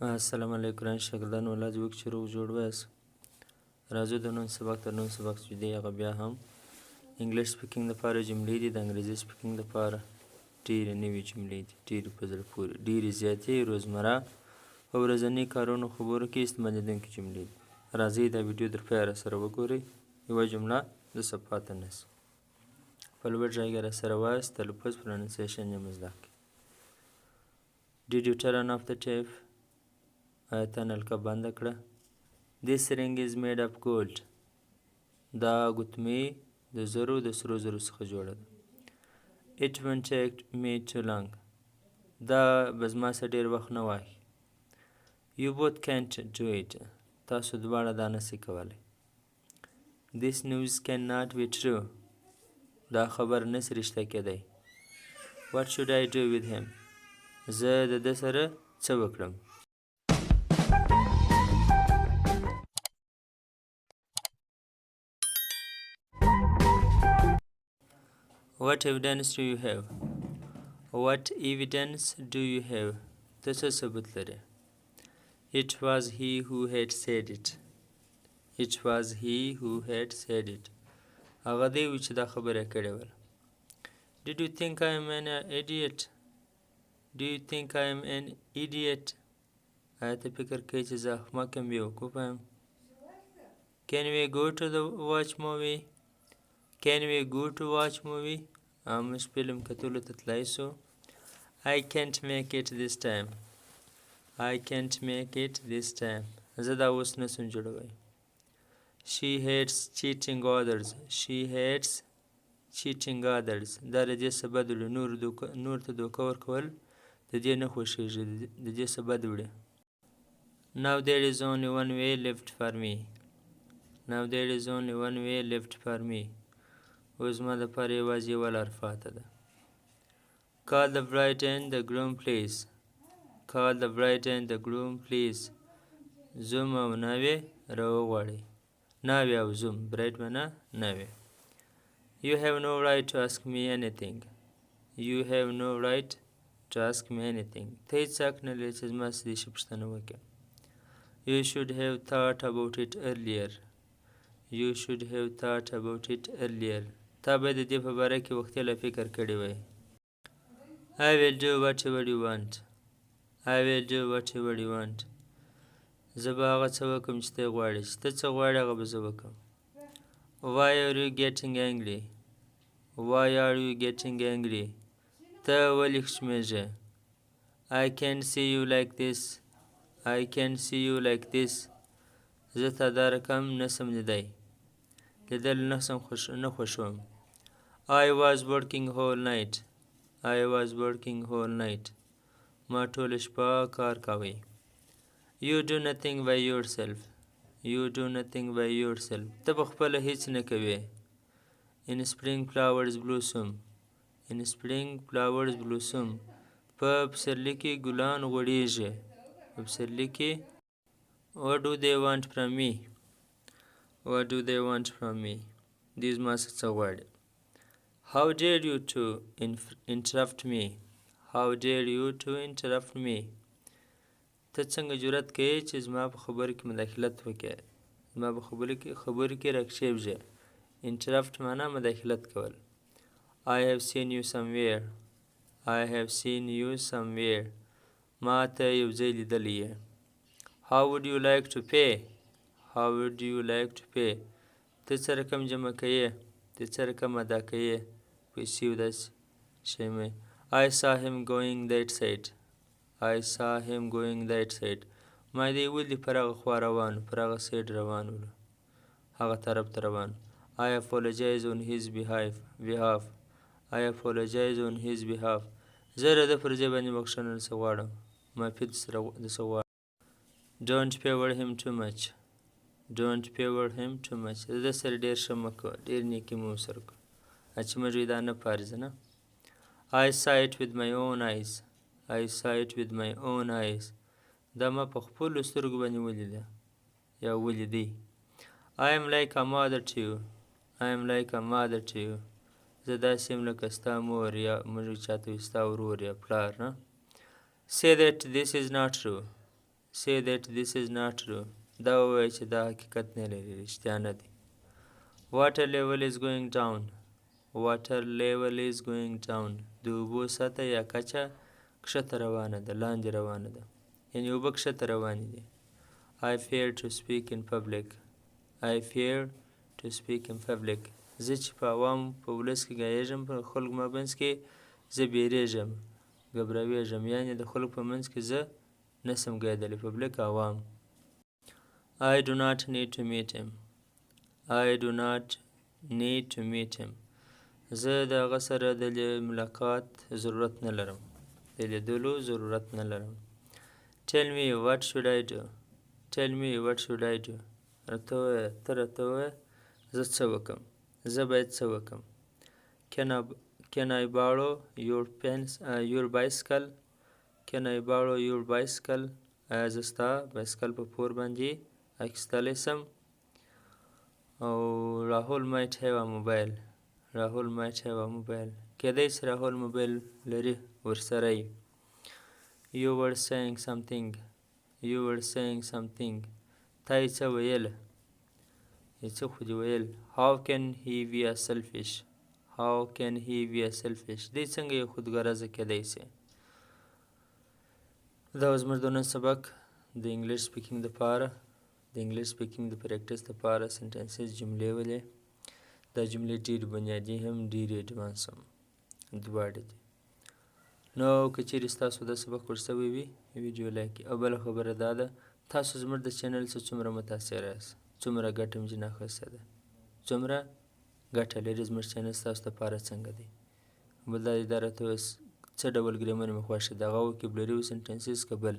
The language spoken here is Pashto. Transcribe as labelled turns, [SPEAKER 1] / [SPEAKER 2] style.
[SPEAKER 1] السلام علیکم ګران شاګردانو الله دې وکړي چې روغ جوړ ویاست. راځو د نن سبق تر نن سبق چې دی هغه بیا هم انګلیش سپیکینګ دپاره جملې دي. د انګریزي سپیکینګ دپاره ډېرې نوې جملې دي، ډېرې په زړه پورې، ډېرې زیاتې روزمره په ورځني کارونو خبرو کې استعمالېدونکې جملې دي. راځئ دا ویډیو تر پایه راسره وګورئ. یوه جمله د صفحات نص په لوړ غږ یې راسره وایاست، تلفظ پروننسیشن یې مو زده کړئ. Did you turn off the tap? آیا تا نلکه بنده کړه؟ This ring is made of gold. دا ګوتمۍ د زرو د سرو زرو څخه جوړه ده. It won't take me too long. دا به زما څه ډېر وخت نه واخلي. You both can't do it. تاسو دواړه دا نشئ کولی. This news cannot be true. دا خبر نشي رښتیا کېدی. What should I do with him? زه د ده سره څه وکړم؟ What evidence do you have? What evidence do you have? ته څه ثبوت لرې؟ It was he who had said it. It was he who had said it. هغه دی و چې دا خبره کړې وله. Did you think I am an idiot? Do you think I am an idiot? آیا ته فکر کوې چې زه احمق یم، بیوقوفه یم؟ Can we go to the watch movie? Can we go to watch movie? موږ فلم کتلو ته تللی سو. I can't make it this time. I can't make it this time. زه دا اوس نسم جوړوی. She hates cheating others. She hates cheating others. دا د دې څه بد وړي، نور ته دوکه ورکول د دې نه خوښېږي، د دې څه بد وړي. Now there is only one way left for me. Now there is only one way left for me. اوس زما دپاره یوازې یوه لار پاته ده. Call the bride and the groom please. Call the bride and the groom please. زوم او ناوې راوغواړئ. ناوې او زوم، برایډ معنا ناوې. You have no right to ask me anything. You have no right to ask me anything. ته هېڅ حق نه لرې چې زما څه دې شي پوښتنه وکړې. You should have thought about it earlier. You should have thought about it earlier. تا باید د دې په باره کې وختي فکر کړی وای. I will do whatever you want. I will do whatever you want. زه به هغه څه وکړم چې ته یې غواړې، چې ته څه غواړې هغه به زه وکړم. Why are you getting angry? Why are you getting angry? ته ولې خشمېږې؟ I can't see you like this. I can't see you like this. زه تا دا رقم نسم لیدی، لیدل نه خوښوم. I was working whole night. I was working whole night. ما ټوله شپه کار کوي. You do nothing by yourself. You do nothing by yourself. ته په خپله هیڅ نه کوې. In spring flowers blossom. In spring flowers blossom. په پسرلي کې ګلان غوړېږي. په پسرلي کې. What do they want from me? What do they want from me? دوی زما څه غواړي. How dare you to interrupt me? How dare you to interrupt me? ته څنګه جرأت کوې چې زما په خبرو کې مداخلت وکړې، زما په خبرو کې راکښېږې. Interrupt معنا مداخلت کول. I have seen you somewhere. I have seen you somewhere. ما ته یو ځای لیدلی یې. How would you like to pay? How would you like to pay? ته څه رقم جمع کوې، ته څه رقم ادا کوې، پیسې او داسې شی مې. I saw him going that side. I saw him going that side. ما دې ولید پر هغه خوا روان، پر هغه سایډ روان ولو، هغه طرف ته روان. I apologize on his behalf. I apologize on his behalf. زه د ده پر ځای باندې بخښنه درڅه غواړم، معافي درڅه غواړم. Don't favor him too much. Don't favor him too much. د ده سره ډېر ښه مه کوه، ډېر نیکي مه ورسره کوه. چې موږ وایي دا نه پارځه نه. I saw it with my own eyes. I saw it with my own eyes. دا ما په خپلو سترګو باندې ولیده یا ولیدی. I am like a mother to you. I am like a mother to you. زه داسې یم لکه ستا مور یا موږ چاته وایي ستا ورور یا پلار نه. Say that this is not true. Say that this is not true. دا ووایه چې دا حقیقت نه لري، رښتیا نه دی. Water level is going down. Water level is going down. د اوبو سطح یا کچه کښته روانه ده، لاندې روانه ده، یعنې اوبه کښته روانې دي. I fear to speak in public. I fear to speak in public. زه چې په عوامو په ولس کې ګایېږم، په خلکو مابینځ کې زه بیریږم، ګبراویږم، یعنې د خلکو په منځ کې زه نسم ګایېدلی. پبلک عوام. I do not need to meet him. I do not need to meet him. زه د هغه سره د ملاقات ضرورت نه لرم، د لیدلو ضرورت نه لرم. Tell me what should I do. Tell me what should I do. راته ووایه، ته راته ووایه زه څه وکړم، زه باید څه وکړم. Can I borrow your bicycle? Can I borrow your bicycle? آیا زه ستا بایسکل په پور باندې اخیستلی سم؟ او راهول might have a mobile. راهول might have a mobile. کیدای شي راهول موبایل لري ورسره یي. You were saying something. You were saying something. تا یې څه ویله، یې څه خو دې ویل. How can he be a selfish? How can he be a selfish? دی څنګه یو خودغرضه کیدای شي. دا زموږ د نن سبق د انګلیش سپیکینګ دپاره، د انګلیش سپیکینګ د پریکټس دپاره سنټنسز جملې ولې. دا جملې ډېرې بنیادي هم ډېرې اډوانس هم دواړه دي. نو که چیرې ستاسو دا سبق ور سوی وي ویډیو لایک کړئ. او بله خبره دا ده تاسو زموږ د چینل څخه څومره متاثر یاست، څومره ګټه مې جنا اخیسته ده، څومره ګټه لري زموږ چینل ستاسو دپاره څنګه دی. بل دا راته ووایاست څه ډول ګرامر مې خوښ دی، هغه وکیبلري او سنټنسز که بل